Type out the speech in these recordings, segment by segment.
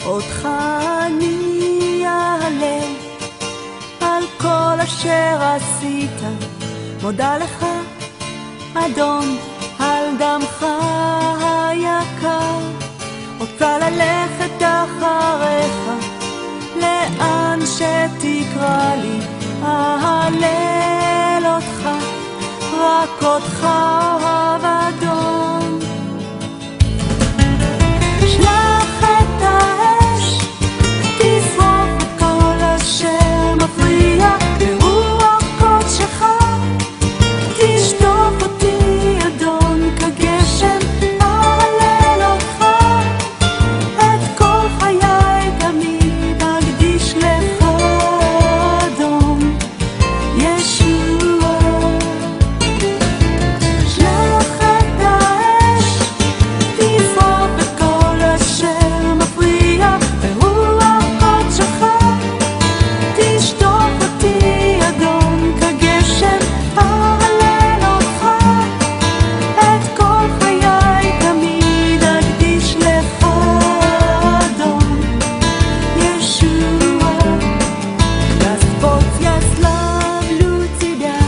אותך אני אעלה על כל אשר עשית, מודה לך אדון על דמך היקר, רוצה ללכת אחריך לאן שתקרא לי, אהלל אותך, רק אותך אוהב אדון. שלח את האש, תשרוף את כל אשר מפריע, ברוח קודשך תשטוף אותי אדון כגשם, אהלל אותך, את כל חיי תמיד אקדיש לך אדון ישוע. שלח את האש, תשרוף את כל אשר מפריע, ברוח קודשך תשטוף אותי אדון כגשם, אהלל אותך, את כל חיי תמיד אקדיש לך אדון ישוע. Господь, я славлю тебя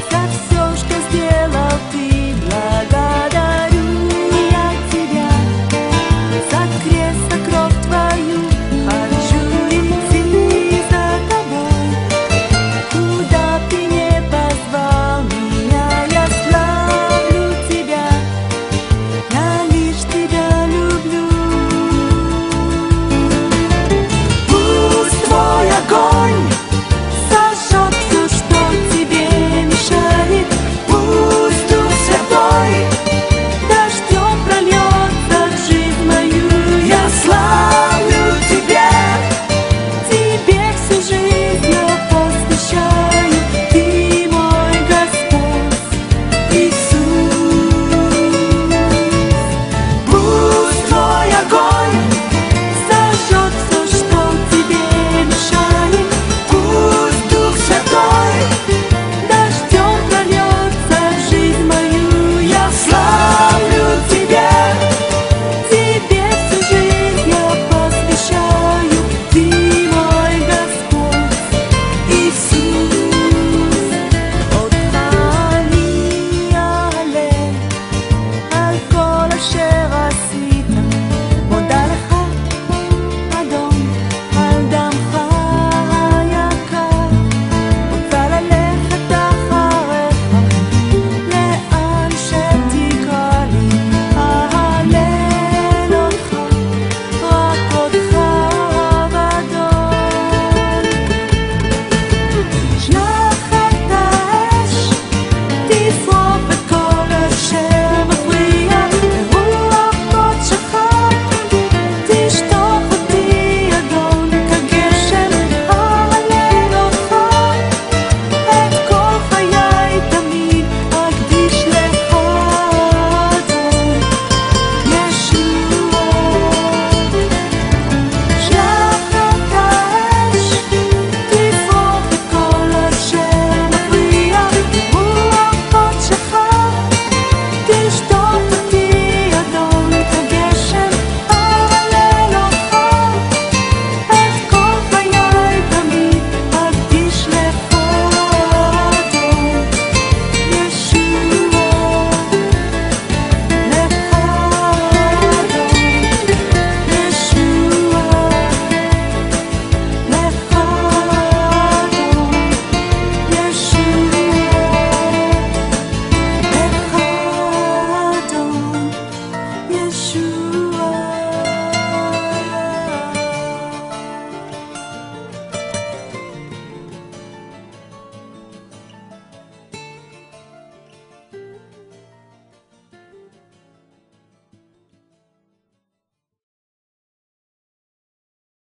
за все, что сделал ты, благодарю я тебя за крест, за кровь твою, хочу идти за тобой, куда ты не позвал меня. Я славлю тебя, я лишь тебя люблю. Пусть твой огонь сожжет все, что тебе мешает, пусть Дух Святой дождем прольется в жизнь мою. Я славлю тебя, тебе всю жизнь я посвящаю, ты мой Господь Иисус. Пусть твой огонь сожжет все, что тебе мешает, пусть Дух Святой дождем прольется в жизнь мою. Я славлю тебя, тебе всю жизнь я посвящаю, ты мой Господь Иисус. אותך אני אעלה על כל אשר עשית, מודה לך אדון על דמך היקר, רוצה ללכת אחריך לאן שתקרא לי, אהלל אותך, רק אותך אוהב אדון. שלח את האש, תשרוף את כל אשר מפריע, ברוח קודשך תשטוף אותי אדון כגשם, אהלל אותך, את כל חיי תמיד אקדיש לך אדון ישוע. שלח את האש, תשרוף את כל אשר מפריע, ברוח קודשך תשטוף אותי אדון כגשם, אהלל אותך, את כל חיי תמיד אקדיש לך אדון ישוע. לך אדון ישוע, לך אדון ישוע, לך אדון ישוע.